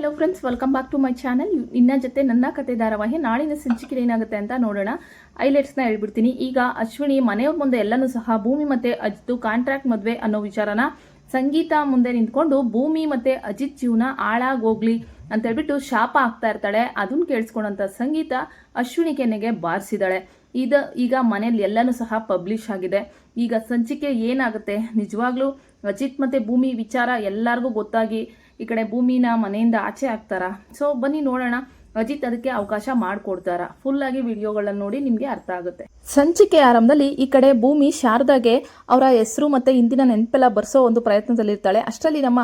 Hello friends, welcome back to my channel. ನಿನ್ನ ಜೊತೆ ನನ್ನ ಕತೆ ಧಾರಾವಾಹಿ ನಾಳಿನ ಸಂಚಿಕೆ ಏನಾಗುತ್ತೆ ಅಂತ ನೋಡೋಣ. ಹೈಲೈಟ್ಸ್ನ ಹೇಳ್ಬಿಡ್ತೀನಿ. ಈಗ ಅಶ್ವಿನಿ ಮನೆಯವ್ರ ಮುಂದೆ ಎಲ್ಲನೂ ಸಹ ಭೂಮಿ ಮತ್ತೆ ಅಜಿತ್ ಕಾಂಟ್ರಾಕ್ಟ್ ಮದುವೆ ಅನ್ನೋ ವಿಚಾರನ ಸಂಗೀತ ಮುಂದೆ ನಿಂತ್ಕೊಂಡು ಭೂಮಿ ಮತ್ತೆ ಅಜಿತ್ ಜೀವನ ಹಾಳಾಗೋಗ್ಲಿ ಅಂತ ಹೇಳ್ಬಿಟ್ಟು ಶಾಪ ಆಗ್ತಾ ಇರ್ತಾಳೆ. ಅದನ್ನ ಕೇಳಿಸ್ಕೊಂಡಂತ ಸಂಗೀತ ಅಶ್ವಿನಿ ಕೆನ್ನೆಗೆ ಬಾರಿಸಿದಾಳೆ. ಈಗ ಮನೇಲಿ ಎಲ್ಲನೂ ಸಹ ಪಬ್ಲಿಷ್ ಆಗಿದೆ. ಈಗ ಸಂಚಿಕೆ ಏನಾಗುತ್ತೆ, ನಿಜವಾಗ್ಲೂ ಅಜಿತ್ ಮತ್ತೆ ಭೂಮಿ ವಿಚಾರ ಎಲ್ಲರಿಗೂ ಗೊತ್ತಾಗಿ ಈ ಕಡೆ ಭೂಮಿನ ಮನೆಯಿಂದ ಆಚೆ ಹಾಕ್ತಾರಾ? ಸೊ ಬನ್ನಿ ನೋಡೋಣ. ಅಜಿತ್ ಅದಕ್ಕೆ ಅವಕಾಶ ಮಾಡಿಕೊಡ್ತಾರ? ಫುಲ್ ಆಗಿ ವಿಡಿಯೋಗಳನ್ನ ನೋಡಿ ನಿಮ್ಗೆ ಅರ್ಥ ಆಗುತ್ತೆ. ಸಂಚಿಕೆ ಆರಂಭದಲ್ಲಿ ಈ ಕಡೆ ಭೂಮಿ ಶಾರದಾಗೆ ಅವರ ಹೆಸರು ಮತ್ತೆ ಇಂದಿನ ನೆನಪೆಲ್ಲ ಬರ್ಸೋ ಒಂದು ಪ್ರಯತ್ನದಲ್ಲಿರ್ತಾಳೆ. ಅಷ್ಟರಲ್ಲಿ ನಮ್ಮ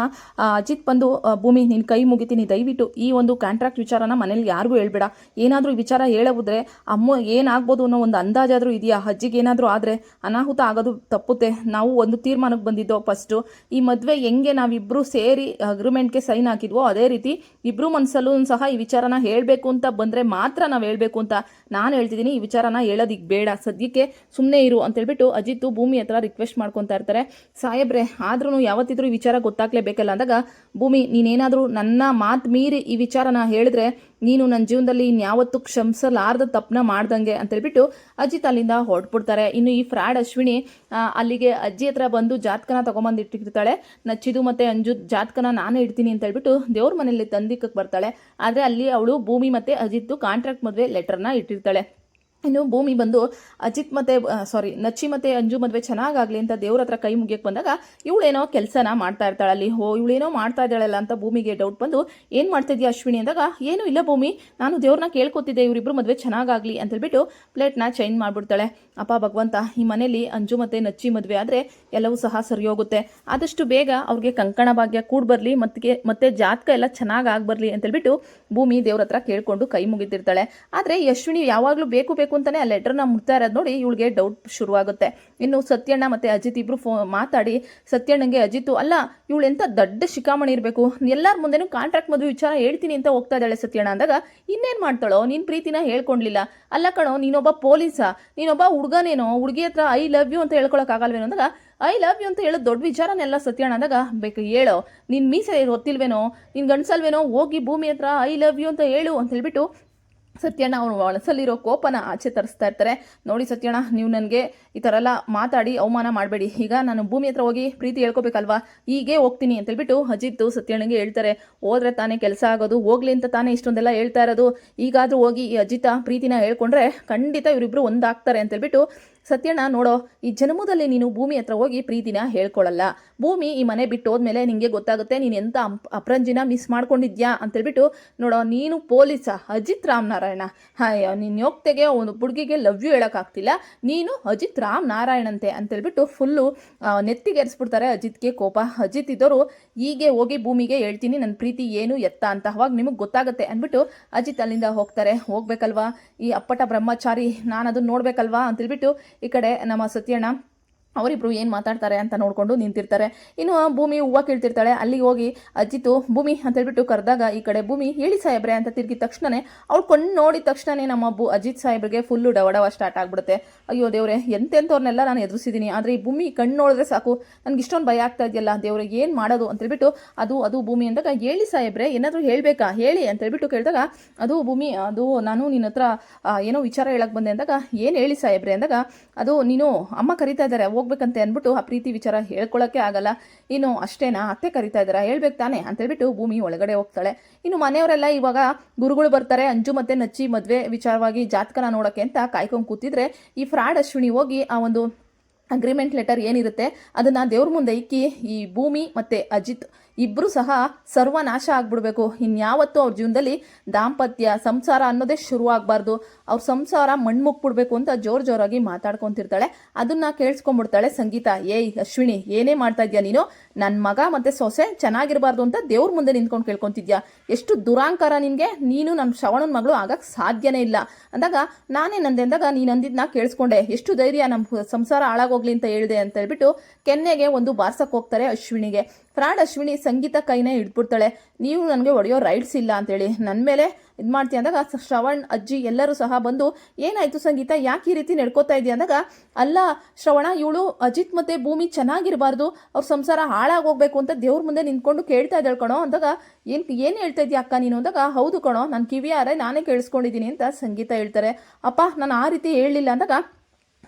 ಅಜಿತ್ ಬಂದು, ಭೂಮಿ ನಿನ್ ಕೈ ಮುಗಿತೀನಿ, ದಯವಿಟ್ಟು ಈ ಒಂದು ಕಾಂಟ್ರಾಕ್ಟ್ ವಿಚಾರನ ಮನೇಲಿ ಯಾರಿಗೂ ಹೇಳ್ಬೇಡ. ಏನಾದ್ರೂ ಈ ವಿಚಾರ ಹೇಳೋದ್ರೆ ಅಮ್ಮ ಏನಾಗ್ಬೋದು ಅನ್ನೋ ಒಂದು ಅಂದಾಜಾದ್ರೂ ಇದೆಯಾ? ಅಜ್ಜಿಗೆ ಏನಾದ್ರೂ ಆದ್ರೆ ಅನಾಹುತ ಆಗೋದು ತಪ್ಪುತ್ತೆ. ನಾವು ಒಂದು ತೀರ್ಮಾನಕ್ಕೆ ಬಂದಿದ್ದೋ ಫಸ್ಟ್, ಈ ಮದ್ವೆ ಹೆಂಗೆ ನಾವಿಬ್ರು ಸೇರಿ ಅಗ್ರಿಮೆಂಟ್ಗೆ ಸೈನ್ ಹಾಕಿದ್ವೋ ಅದೇ ರೀತಿ ಇಬ್ರು ಮನ್ಸಲ್ಲೂ ಸಹ ಈ ವಿಚಾರನ ಹೇಳ್ಬೇಕು ಅಂತ ಬಂದ್ರೆ ಮಾತ್ರ ನಾವು ಹೇಳ್ಬೇಕು ಅಂತ ನಾನು ಹೇಳ್ತಿದ್ದೀನಿ. ಈ ವಿಚಾರನ ಹೇಳೋದಿಕ್ ಬೇಡ, ಸದ್ಯಕ್ಕೆ ಸುಮ್ಮನೆ ಇರು ಅಂತ ಹೇಳ್ಬಿಟ್ಟು ಅಜಿತ್ ಭೂಮಿ ಹತ್ರ ರಿಕ್ವೆಸ್ಟ್ ಮಾಡ್ಕೊತಾ ಇರ್ತಾರೆ. ಸಾಹೇಬ್ರೆ, ಆದ್ರೂ ಯಾವತ್ತಿದ್ರೂ ಈ ವಿಚಾರ ಗೊತ್ತಾಗ್ಲೇಬೇಕಲ್ಲ ಅಂದಾಗ, ಭೂಮಿ ನೀನೇನಾದ್ರೂ ನನ್ನ ಮಾತು ಮೀರಿ ಈ ವಿಚಾರನ ಹೇಳಿದ್ರೆ ನೀನು ನನ್ನ ಜೀವನದಲ್ಲಿ ಇನ್ಯಾವತ್ತೂ ಕ್ಷಮಿಸಲಾರ್ದ ತಪ್ಪನ ಮಾಡ್ದಂಗೆ ಅಂತ ಹೇಳ್ಬಿಟ್ಟು ಅಜಿತ್ ಅಲ್ಲಿಂದ ಹೊರಟ್ಬಿಡ್ತಾರೆ. ಇನ್ನು ಈ ಫ್ರಾಡ್ ಅಶ್ವಿನಿ ಅಲ್ಲಿಗೆ ಅಜ್ಜಿ ಹತ್ರ ಬಂದು ಜಾತಕನ ತಗೊಂಬಂದು ಇಟ್ಟಿರ್ತಾಳೆ. ನಚ್ಚಿದು ಮತ್ತೆ ಅಂಜು ಜಾತಕನ ನಾನೇ ಇಡ್ತೀನಿ ಅಂತ ಹೇಳ್ಬಿಟ್ಟು ದೇವ್ರ ಮನೆಯಲ್ಲಿ ತಂದಿಕ್ಕಕ್ಕೆ ಬರ್ತಾಳೆ. ಆದರೆ ಅಲ್ಲಿ ಅವಳು ಭೂಮಿ ಮತ್ತೆ ಅಜಿತ್ ಕಾಂಟ್ರಾಕ್ಟ್ ಮದುವೆ ಲೆಟರ್ನ ಇಟ್ಟಿರ್ತಾಳೆ. ಇನ್ನು ಭೂಮಿ ಬಂದು ಅಜಿತ್ ಮತ್ತೆ ನಚ್ಚಿ ಮತ್ತೆ ಅಂಜು ಮದುವೆ ಚೆನ್ನಾಗಾಗ್ಲಿ ಅಂತ ದೇವ್ರ ಹತ್ರ ಕೈ ಮುಗಿಯಕ್ಕೆ ಬಂದಾಗ ಇವಳೇನೋ ಕೆಲಸನ ಮಾಡ್ತಾ ಇರ್ತಾಳೆ ಅಲ್ಲಿ. ಇವಳೇನೋ ಮಾಡ್ತಾ ಇದ್ದಾಳಲ್ಲ ಅಂತ ಭೂಮಿಗೆ ಡೌಟ್ ಬಂದು, ಏನು ಮಾಡ್ತಾ ಇದೀಯ ಅಶ್ವಿನಿ ಅಂದಾಗ, ಏನೂ ಇಲ್ಲ ಭೂಮಿ, ನಾನು ದೇವ್ರನ್ನ ಕೇಳ್ಕೊತಿದ್ದೆ ಇವರಿಬ್ರು ಮದುವೆ ಚೆನ್ನಾಗಾಗ್ಲಿ ಅಂತ ಹೇಳ್ಬಿಟ್ಟು ಪ್ಲೇಟ್ನ ಚೇಂಜ್ ಮಾಡ್ಬಿಡ್ತಾಳೆ. ಅಪ್ಪ ಭಗವಂತ, ಈ ಮನೇಲಿ ಅಂಜು ಮತ್ತೆ ನಚ್ಚಿ ಮದುವೆ ಆದರೆ ಎಲ್ಲವೂ ಸಹ ಸರಿ ಹೋಗುತ್ತೆ. ಆದಷ್ಟು ಬೇಗ ಅವ್ರಿಗೆ ಕಂಕಣ ಭಾಗ್ಯ ಕೂಡ್ ಬರಲಿ, ಮತ್ತೆ ಜಾತಕ ಎಲ್ಲ ಚೆನ್ನಾಗಿ ಆಗ್ಬರ್ಲಿ ಅಂತ ಹೇಳ್ಬಿಟ್ಟು ಭೂಮಿ ದೇವ್ರ ಹತ್ರ ಕೇಳ್ಕೊಂಡು ಕೈ ಮುಗಿತಿರ್ತಾಳೆ. ಆದರೆ ಅಶ್ವಿನಿ ಯಾವಾಗಲೂ ಬೇಕು ಅಂತಾನೆ ಆ ಲೆಟರ್ನ ಮುಟ್ತಾ ಇರೋದು ನೋಡಿ ಇವಳಿಗೆ ಡೌಟ್ ಶುರುವಾಗುತ್ತೆ. ಇನ್ನು ಸತ್ಯಣ್ಣ ಮತ್ತೆ ಅಜಿತ್ ಇಬ್ರು ಮಾತಾಡಿ ಸತ್ಯಣ್ಣಂಗೆ ಅಜಿತ್, ಅಲ್ಲ ಇವಳು ಎಂತ ದೊಡ್ಡ ಶಿಖಾಮಣಿ ಇರಬೇಕು, ಎಲ್ಲರ ಮುಂದೆನೂ ಕಾಂಟ್ರಾಕ್ಟ್ ಮದುವೆ ವಿಚಾರ ಹೇಳ್ತೀನಿ ಅಂತ ಹೋಗ್ತಾ ಇದ್ದಾಳೆ ಸತ್ಯಣ್ಣ ಅಂದಾಗ, ಇನ್ನೇನು ಮಾಡ್ತಾಳೋ, ನೀನು ಪ್ರೀತಿನ ಹೇಳ್ಕೊಂಡ್ಲಿಲ್ಲ ಅಲ್ಲ ಕಣೋ, ನೀನೊಬ್ಬ ಪೊಲೀಸ, ನೀನೊಬ್ಬ ಹುಡುಗನೇನೋ, ಹುಡುಗಿ ಹತ್ರ ಐ ಲವ್ ಯು ಅಂತ ಹೇಳ್ಕೊಳಕ್ಕಾಗಲ್ವೇನೋ ಅಂದಾಗ, ಐ ಲವ್ ಯು ಅಂತ ಹೇಳೋದು ದೊಡ್ಡ ವಿಚಾರನೆಲ್ಲ ಸತ್ಯಣ್ಣ ಅಂದಾಗ, ಬೇಕು ಹೇಳೋ, ನಿನ್ನ ಮೀಸೆ ಗೊತ್ತಿಲ್ವೇನೋ, ನಿನ್ನ ಗಂಡಸಲ್ವೇನೋ, ಹೋಗಿ ಭೂಮಿ ಹತ್ರ ಐ ಲವ್ ಯು ಅಂತ ಹೇಳು ಅಂತ ಹೇಳ್ಬಿಟ್ಟು ಸತ್ಯಣ್ಣ ಅವನು ಮನಸ್ಸಲ್ಲಿರೋ ಕೋಪನ ಆಚೆ ತರಿಸ್ತಾ ಇರ್ತಾರೆ. ನೋಡಿ ಸತ್ಯಣ್ಣ, ನೀವು ನನಗೆ ಈ ಥರ ಎಲ್ಲ ಮಾತಾಡಿ ಅವಮಾನ ಮಾಡಬೇಡಿ. ಈಗ ನಾನು ಭೂಮಿ ಹತ್ರ ಹೋಗಿ ಪ್ರೀತಿ ಹೇಳ್ಕೊಬೇಕಲ್ವಾ, ಹೀಗೆ ಹೋಗ್ತೀನಿ ಅಂತ ಹೇಳ್ಬಿಟ್ಟು ಅಜಿತ್ ಸತ್ಯಣ್ಣಗೆ ಹೇಳ್ತಾರೆ. ಹೋದ್ರೆ ತಾನೇ ಕೆಲಸ ಆಗೋದು, ಹೋಗ್ಲಿ ಅಂತ ತಾನೇ ಇಷ್ಟೊಂದೆಲ್ಲ ಹೇಳ್ತಾ ಇರೋದು. ಈಗಾದರೂ ಹೋಗಿ ಈ ಅಜಿತ ಪ್ರೀತಿನ ಹೇಳ್ಕೊಂಡ್ರೆ ಖಂಡಿತ ಇವರಿಬ್ರು ಒಂದಾಗ್ತಾರೆ ಅಂತ ಹೇಳ್ಬಿಟ್ಟು, ಸತ್ಯಣ್ಣ ನೋಡೋ, ಈ ಜನ್ಮದಲ್ಲಿ ನೀನು ಭೂಮಿ ಹತ್ರ ಹೋಗಿ ಪ್ರೀತಿನ ಹೇಳ್ಕೊಳ್ಳಲ್ಲ. ಭೂಮಿ ಈ ಮನೆ ಬಿಟ್ಟು ಹೋದ್ಮೇಲೆ ನಿಂಗೆ ಗೊತ್ತಾಗುತ್ತೆ ನೀನು ಎಂತ ಅಪರಂಜಿನ ಮಿಸ್ ಮಾಡ್ಕೊಂಡಿದ್ಯಾ ಅಂತೇಳ್ಬಿಟ್ಟು, ನೋಡೋ ನೀನು ಪೊಲೀಸ ಅಜಿತ್ ರಾಮ್ ನಾರಾಯಣ, ನಿನ್ನ ಯೋಗ್ತೆಗೆ ಒಂದು ಹುಡುಗಿಗೆ ಲವ್ ಯು ಹೇಳೋಕ್ಕಾಗ್ತಿಲ್ಲ, ನೀನು ಅಜಿತ್ ರಾಮ್ ನಾರಾಯಣಂತೆ ಅಂತೇಳ್ಬಿಟ್ಟು ಫುಲ್ಲು ನೆತ್ತಿಗೆರಿಸ್ಬಿಡ್ತಾರೆ ಅಜಿತ್ಗೆ ಕೋಪ. ಅಜಿತ್ ಇದ್ದವರು ಹೀಗೆ ಹೋಗಿ ಭೂಮಿಗೆ ಹೇಳ್ತೀನಿ ನನ್ನ ಪ್ರೀತಿ ಏನು ಎತ್ತ ಅಂತ, ಅವಾಗ ನಿಮಗೆ ಗೊತ್ತಾಗುತ್ತೆ ಅಂದ್ಬಿಟ್ಟು ಅಜಿತ್ ಅಲ್ಲಿಂದ ಹೋಗ್ತಾರೆ. ಹೋಗ್ಬೇಕಲ್ವಾ ಈ ಅಪ್ಪಟ ಬ್ರಹ್ಮಚಾರಿ, ನಾನು ಅದನ್ನ ನೋಡ್ಬೇಕಲ್ವಾ ಅಂತೇಳ್ಬಿಟ್ಟು ಈ ಕಡೆ ನಮ್ಮ ಸತ್ಯಣ್ಣ ಅವರಿಬ್ರು ಏನು ಮಾತಾಡ್ತಾರೆ ಅಂತ ನೋಡಿಕೊಂಡು ನಿಂತಿರ್ತಾರೆ. ಇನ್ನು ಭೂಮಿ ಹೂವು ಕೇಳ್ತಿರ್ತಾಳೆ. ಅಲ್ಲಿಗೆ ಹೋಗಿ ಅಜಿತು ಭೂಮಿ ಅಂತ ಹೇಳ್ಬಿಟ್ಟು ಕರೆದಾಗ ಈ ಕಡೆ ಭೂಮಿ ಹೇಳಿ ಸಾಹೇಬ್ರೆ ಅಂತ ತಿರುಗಿದ ತಕ್ಷಣನೇ ಅವ್ಳು ಕೊಂಡು ನೋಡಿದ ತಕ್ಷಣನೇ ನಮ್ಮ ಅಜಿತ್ ಸಾಹೇಬ್ರಿಗೆ ಫುಲ್ಲು ಡವಡವ ಸ್ಟಾರ್ಟ್ ಆಗ್ಬಿಡುತ್ತೆ. ಅಯ್ಯೋ ದೇವ್ರೆ, ಎಂತೆಂಥವ್ರನ್ನೆಲ್ಲ ನಾನು ಎದುರಿಸಿದ್ದೀನಿ, ಆದರೆ ಈ ಭೂಮಿ ಕಣ್ಣು ನೋಡಿದ್ರೆ ಸಾಕು ನನಗೆ ಇಷ್ಟೊಂದು ಭಯ ಆಗ್ತಾ ಇದೆಯಲ್ಲ ದೇವ್ರೆ, ಏನು ಮಾಡೋದು ಅಂತೇಳ್ಬಿಟ್ಟು ಅದು ಭೂಮಿ ಅಂದಾಗ, ಹೇಳಿ ಸಾಹೇಬ್ರೆ ಏನಾದರೂ ಹೇಳಬೇಕಾ ಹೇಳಿ ಅಂತೇಳ್ಬಿಟ್ಟು ಕೇಳಿದಾಗ, ಅದು ಭೂಮಿ, ಅದು ನಾನು ನಿನ್ನ ಹತ್ರ ಏನೋ ವಿಚಾರ ಹೇಳಕ್ಕೆ ಬಂದೆ ಅಂದಾಗ, ಏನು ಹೇಳಿ ಸಾಹೇಬ್ರೆ ಅಂದಾಗ, ಅದು ನೀನು ಅಮ್ಮ ಕರಿತಾ ಇದ್ದಾರೆ ಹೋಗ್ಬೇಕಂತೆ ಅಂದ್ಬಿಟ್ಟು ಆ ಪ್ರೀತಿ ವಿಚಾರ ಹೇಳ್ಕೊಳ್ಳೋಕ್ಕೆ ಆಗಲ್ಲ, ಇನ್ನು ಅಷ್ಟೇನಾ ಅತ್ತೆ ಕರಿತಾ ಇದ್ದಾರಾ ಹೇಳ್ಬೇಕು ತಾನೆ ಅಂತೇಳ್ಬಿಟ್ಟು ಭೂಮಿ ಒಳಗಡೆ ಹೋಗ್ತಾಳೆ. ಇನ್ನು ಮನೆಯವರೆಲ್ಲ ಇವಾಗ ಗುರುಗಳು ಬರ್ತಾರೆ, ಅಂಜು ಮತ್ತೆ ನಚ್ಚಿ ಮದುವೆ ವಿಚಾರವಾಗಿ ಜಾತಕನ ನೋಡೋಕ್ಕೆ ಅಂತ ಕಾಯ್ಕೊಂಡು ಕೂತಿದ್ರೆ ಈ ಫ್ರಾಡ್ ಅಶ್ವಿನಿ ಹೋಗಿ ಆ ಒಂದು ಅಗ್ರಿಮೆಂಟ್ ಲೆಟರ್ ಏನಿರುತ್ತೆ ಅದನ್ನು ದೇವ್ರ ಮುಂದೆ ಇಕ್ಕಿ ಈ ಭೂಮಿ ಮತ್ತು ಅಜಿತ್ ಇಬ್ಬರು ಸಹ ಸರ್ವನಾಶ ಆಗ್ಬಿಡ್ಬೇಕು, ಇನ್ಯಾವತ್ತೂ ಅವ್ರ ಜೀವನದಲ್ಲಿ ದಾಂಪತ್ಯ ಸಂಸಾರ ಅನ್ನೋದೇ ಶುರುವಾಗಬಾರ್ದು, ಅವ್ರ ಸಂಸಾರ ಮಣ್ಮುಕ್ಬಿಡ್ಬೇಕು ಅಂತ ಜೋರಾಗಿ ಮಾತಾಡ್ಕೊತಿರ್ತಾಳೆ. ಅದನ್ನ ಕೇಳಿಸ್ಕೊಂಡ್ಬಿಡ್ತಾಳೆ ಸಂಗೀತ. ಏಯ್ ಅಶ್ವಿನಿ, ಏನೇ ಮಾಡ್ತಾ ಇದೆಯಾ ನೀನು, ನನ್ನ ಮಗ ಮತ್ತು ಸೊಸೆ ಚೆನ್ನಾಗಿರಬಾರ್ದು ಅಂತ ದೇವ್ರ ಮುಂದೆ ನಿಂತ್ಕೊಂಡು ಕೇಳ್ಕೊತಿದ್ಯಾ, ಎಷ್ಟು ದುರಾಂಕಾರ ನಿನಗೆ, ನೀನು ನಮ್ಮ ಶ್ರವಣನ ಮಗಳು ಆಗಕ್ಕೆ ಸಾಧ್ಯನೇ ಇಲ್ಲ ಅಂದಾಗ, ನಾನೇ ನಂದೆ ಅಂದಾಗ ನೀನು ಅಂದಿದ್ದನ್ನ ಕೇಳಿಸ್ಕೊಂಡೆ, ಎಷ್ಟು ಧೈರ್ಯ ನಮ್ಮ ಸಂಸಾರ ಹಾಳಾಗೋಗ್ಲಿ ಅಂತ ಹೇಳಿದೆ ಅಂತ ಹೇಳ್ಬಿಟ್ಟು ಕೆನ್ನೆಗೆ ಒಂದು ಬಾರ್ಸಕ್ಕೆ ಹೋಗ್ತಾರೆ ಅಶ್ವಿನಿಗೆ. ಫ್ರಾಡ್ ಅಶ್ವಿನಿ ಸಂಗೀತ ಕೈನ ಹಿಡ್ಬಿಡ್ತಾಳೆ. ನೀವು ನನಗೆ ಹೊಡೆಯೋ ರೈಟ್ಸ್ ಇಲ್ಲ ಅಂತೇಳಿ ನನ್ನ ಮೇಲೆ ಇದು ಮಾಡ್ತೀಯ ಅಂದಾಗ ಶ್ರವಣ್ ಅಜ್ಜಿ ಎಲ್ಲರೂ ಸಹ ಬಂದು ಏನಾಯ್ತು ಸಂಗೀತ, ಯಾಕೆ ಈ ರೀತಿ ನಡ್ಕೋತಾ ಇದೆಯಾ ಅಂದಾಗ, ಅಲ್ಲ ಶ್ರವಣ, ಇವಳು ಅಜಿತ್ ಮತ್ತೆ ಭೂಮಿ ಚೆನ್ನಾಗಿರಬಾರ್ದು, ಅವ್ರ ಸಂಸಾರ ಹಾಳಾಗೋಗ್ಬೇಕು ಅಂತ ದೇವ್ರ ಮುಂದೆ ನಿಂತ್ಕೊಂಡು ಕೇಳ್ತಾ ಇದ್ದಾಳೆ ಕಣೋ ಅಂದಾಗ, ಏನು ಹೇಳ್ತಾ ಇದೀಯ ಅಕ್ಕ ನೀನು ಅಂದಾಗ, ಹೌದು ಕಣೋ, ನಾನು ಕಿವಿಯಾರೆ ನಾನೇ ಕೇಳಿಸ್ಕೊಂಡಿದ್ದೀನಿ ಅಂತ ಸಂಗೀತ ಹೇಳ್ತಾರೆ. ಅಪ್ಪ ನಾನು ಆ ರೀತಿ ಹೇಳಲಿಲ್ಲ ಅಂದಾಗ,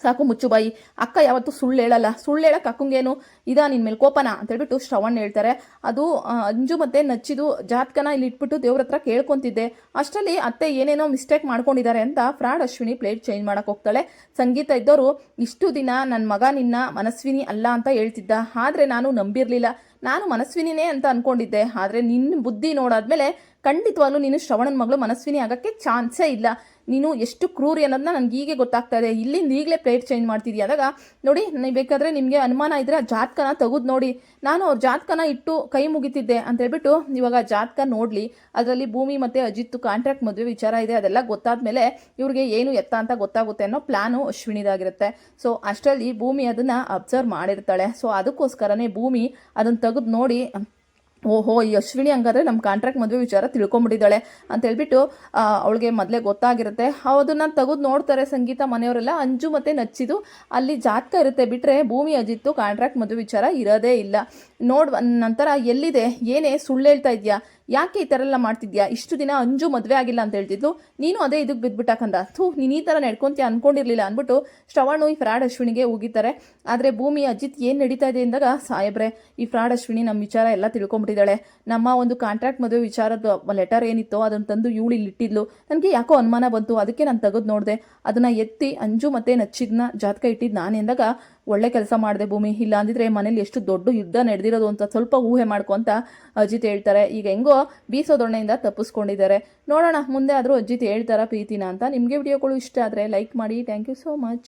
ಸಾಕು ಮುಚ್ಚು ಬಾಯಿ, ಅಕ್ಕ ಯಾವತ್ತೂ ಸುಳ್ಳು ಹೇಳಲ್ಲ, ಸುಳ್ಳು ಹೇಳಕ್ಕೆ ಅಕ್ಕಂಗೇನು ನಿನ್ನ ಮೇಲೆ ಕೋಪನ ಅಂತ ಹೇಳ್ಬಿಟ್ಟು ಶ್ರವಣ್ ಹೇಳ್ತಾರೆ. ಅದು ಅಂಜು ಮತ್ತೆ ನಚ್ಚಿದು ಜಾತಕನ ಇಲ್ಲಿ ಇಟ್ಬಿಟ್ಟು ದೇವ್ರ ಹತ್ರ ಕೇಳ್ಕೊಂತಿದ್ದೆ, ಅಷ್ಟರಲ್ಲಿ ಅತ್ತೆ ಏನೇನೋ ಮಿಸ್ಟೇಕ್ ಮಾಡ್ಕೊಂಡಿದ್ದಾರೆ ಅಂತ ಫ್ರಾಡ್ ಅಶ್ವಿನಿ ಪ್ಲೇಟ್ ಚೇಂಜ್ ಮಾಡಕ್ಕೆ ಹೋಗ್ತಾಳೆ. ಸಂಗೀತ ಇದ್ದವರು ಇಷ್ಟು ದಿನ ನನ್ನ ಮಗ ನಿನ್ನ ಮನಸ್ವಿನಿ ಅಲ್ಲ ಅಂತ ಹೇಳ್ತಿದ್ದ, ಆದರೆ ನಾನು ನಂಬಿರಲಿಲ್ಲ, ನಾನು ಮನಸ್ವಿನಿನೇ ಅಂತ ಅಂದ್ಕೊಂಡಿದ್ದೆ, ಆದರೆ ನಿನ್ನ ಬುದ್ಧಿ ನೋಡಾದ್ಮೇಲೆ ಖಂಡಿತವಾಗ್ಲೂ ನೀನು ಶ್ರವಣನ ಮಗಳು ಮನಸ್ವಿನಿ ಆಗೋಕ್ಕೆ ಚಾನ್ಸೇ ಇಲ್ಲ, ನೀನು ಎಷ್ಟು ಕ್ರೂರಿ ಅನ್ನೋದನ್ನ ನನಗೆ ಹೀಗೆ ಗೊತ್ತಾಗ್ತಾ ಇದೆ, ಇಲ್ಲಿಂದ ಈಗಲೇ ಪ್ಲೇಟ್ ಚೇಂಜ್ ಮಾಡ್ತಿದ್ಯಾ ಅಂದಾಗ, ನೋಡಿ ನೀವು ಬೇಕಾದರೆ ನಿಮಗೆ ಅನುಮಾನ ಇದ್ದರೆ ಆ ಜಾತಕನ ತೆಗೆದು ನೋಡಿ, ನಾನು ಅವ್ರ ಜಾತಕನ ಇಟ್ಟು ಕೈ ಮುಗಿತಿದ್ದೆ ಅಂತ ಹೇಳ್ಬಿಟ್ಟು ಇವಾಗ ಜಾತಕ ನೋಡಲಿ, ಅದರಲ್ಲಿ ಭೂಮಿ ಮತ್ತು ಅಜಿತ್ ಕಾಂಟ್ರಾಕ್ಟ್ ಮದುವೆ ವಿಚಾರ ಇದೆ, ಅದೆಲ್ಲ ಗೊತ್ತಾದ ಮೇಲೆ ಇವ್ರಿಗೆ ಏನು ಎತ್ತ ಅಂತ ಗೊತ್ತಾಗುತ್ತೆ ಅನ್ನೋ ಪ್ಲ್ಯಾನು ಅಶ್ವಿನಿದಾಗಿರುತ್ತೆ. ಸೊ ಅಷ್ಟರಲ್ಲಿ ಭೂಮಿ ಅದನ್ನು ಅಬ್ಸರ್ವ್ ಮಾಡಿರ್ತಾಳೆ. ಸೊ ಅದಕ್ಕೋಸ್ಕರನೇ ಭೂಮಿ ಅದನ್ನು ತೆಗೆದು ನೋಡಿ, ಓಹೋ ಈ ಅಶ್ವಿನಿ ಹಂಗಾದ್ರೆ ನಮ್ಮ ಕಾಂಟ್ರಾಕ್ಟ್ ಮದುವೆ ವಿಚಾರ ತಿಳ್ಕೊಂಬಿಟ್ಟಿದ್ದಾಳೆ ಅಂತ ಹೇಳ್ಬಿಟ್ಟು ಅವಳಿಗೆ ಮೊದಲೇ ಗೊತ್ತಾಗಿರುತ್ತೆ. ಅದನ್ನು ತೆಗೆದು ನೋಡ್ತಾರೆ ಸಂಗೀತ ಮನೆಯವರೆಲ್ಲ. ಅಂಜು ಮತ್ತು ನಚ್ಚಿದು ಅಲ್ಲಿ ಜಾತಕ ಇರುತ್ತೆ, ಬಿಟ್ಟರೆ ಭೂಮಿ ಅಜಿತ್ತು ಕಾಂಟ್ರಾಕ್ಟ್ ಮದುವೆ ವಿಚಾರ ಇರೋದೇ ಇಲ್ಲ. ನಂತರ ಎಲ್ಲಿದೆ, ಏನೇ ಸುಳ್ಳು ಹೇಳ್ತಾ ಇದೆಯಾ, ಯಾಕೆ ಈ ಥರ ಎಲ್ಲ ಮಾಡ್ತಿದ್ಯಾ, ಇಷ್ಟು ದಿನ ಅಂಜು ಮದುವೆ ಆಗಿಲ್ಲ ಅಂತ ಹೇಳ್ತಿದ್ಲು, ನೀನು ಅದೇ ಇದಕ್ಕೆ ಬಿದ್ದುಬಿಟ್ಟಾಕಂದ, ನೀನು ಈ ಥರ ನಡ್ಕೊಂತೀಯ ಅಂದ್ಕೊಂಡಿರಲಿಲ್ಲ ಅಂದ್ಬಿಟ್ಟು ಶ್ರವಣು ಈ ಫ್ರಾಡ್ ಅಶ್ವಿನಿಗೆ ಹೋಗಿದ್ದಾರೆ. ಆದರೆ ಭೂಮಿ ಅಜಿತ್ ಏನು ನಡೀತಾ ಇದೆ ಅಂದಾಗ, ಸಾಹೇಬ್ರೆ ಈ ಫ್ರಾಡ್ ಅಶ್ವಿನಿ ನಮ್ಮ ವಿಚಾರ ಎಲ್ಲ ತಿಳ್ಕೊಂಬಿಟ್ಟಿದ್ದಾಳೆ, ನಮ್ಮ ಒಂದು ಕಾಂಟ್ರಾಕ್ಟ್ ಮದುವೆ ವಿಚಾರದ ಲೆಟರ್ ಏನಿತ್ತೋ ಅದನ್ನು ತಂದು ಇವಳು ಇಲ್ಲಿ ಇಟ್ಟಿದ್ಲು, ನನಗೆ ಯಾಕೋ ಅನುಮಾನ ಬಂತು, ಅದಕ್ಕೆ ನಾನು ತೆಗೆದು ನೋಡಿದೆ, ಅದನ್ನು ಎತ್ತಿ ಅಂಜು ಮತ್ತು ನಚ್ಚಿದ್ನ ಜಾತಕ ಇಟ್ಟಿದ್ದು ನಾನೇ ಅಂದಾಗ, ಒಳ್ಳೆ ಕೆಲಸ ಮಾಡಿದೆ ಭೂಮಿ, ಇಲ್ಲ ಅಂದಿದ್ರೆ ಮನೇಲಿ ಎಷ್ಟು ದೊಡ್ಡ ಯುದ್ಧ ನಡೆದಿರೋದು ಅಂತ ಸ್ವಲ್ಪ ಊಹೆ ಮಾಡ್ಕೊಂತ ಅಜಿತ್ ಹೇಳ್ತಾರೆ. ಈಗ ಹೆಂಗೋ ಬೀಸೋದೊಣ್ಣೆಯಿಂದ ತಪ್ಪಿಸ್ಕೊಂಡಿದ್ದಾರೆ, ನೋಡೋಣ ಮುಂದೆ ಆದರೂ ಅಜಿತ್ ಹೇಳ್ತಾರ ಪ್ರೀತಿನ ಅಂತ. ನಿಮಗೆ ವಿಡಿಯೋಗಳು ಇಷ್ಟ ಆದರೆ ಲೈಕ್ ಮಾಡಿ. Thank you so much.